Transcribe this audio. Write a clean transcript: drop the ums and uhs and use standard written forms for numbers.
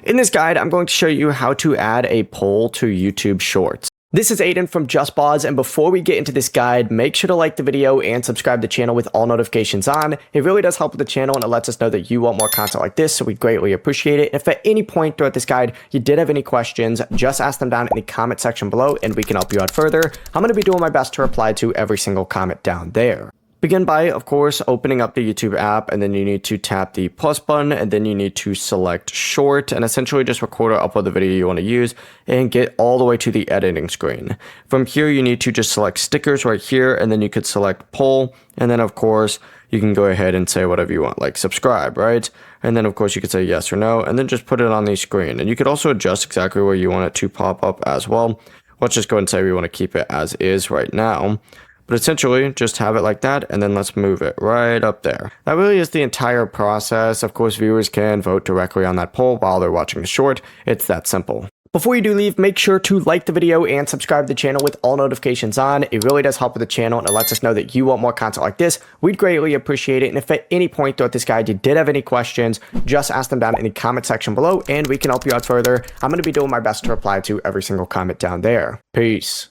In this guide, I'm going to show you how to add a poll to YouTube Shorts. This is Aiden from JustBoz, and before we get into this guide, make sure to like the video and subscribe to the channel with all notifications on. It really does help with the channel, and it lets us know that you want more content like this, so we greatly appreciate it. If at any point throughout this guide you did have any questions, just ask them down in the comment section below, and we can help you out further. I'm going to be doing my best to reply to every single comment down there. Begin by, of course, opening up the YouTube app, and then you need to tap the plus button, and then you need to select short, and essentially just record or upload the video you want to use, and get all the way to the editing screen. From here, you need to just select stickers right here, and then you could select poll, and then of course, you can go ahead and say whatever you want, like subscribe, right? And then of course you could say yes or no, and then just put it on the screen. And you could also adjust exactly where you want it to pop up as well. Let's just go ahead and say we want to keep it as is right now. But essentially, just have it like that, and then let's move it right up there. That really is the entire process. Of course, viewers can vote directly on that poll while they're watching the short. It's that simple. Before you do leave, make sure to like the video and subscribe to the channel with all notifications on. It really does help with the channel, and it lets us know that you want more content like this. We'd greatly appreciate it. And if at any point throughout this guide you did have any questions, just ask them down in the comment section below, and we can help you out further. I'm going to be doing my best to reply to every single comment down there. Peace.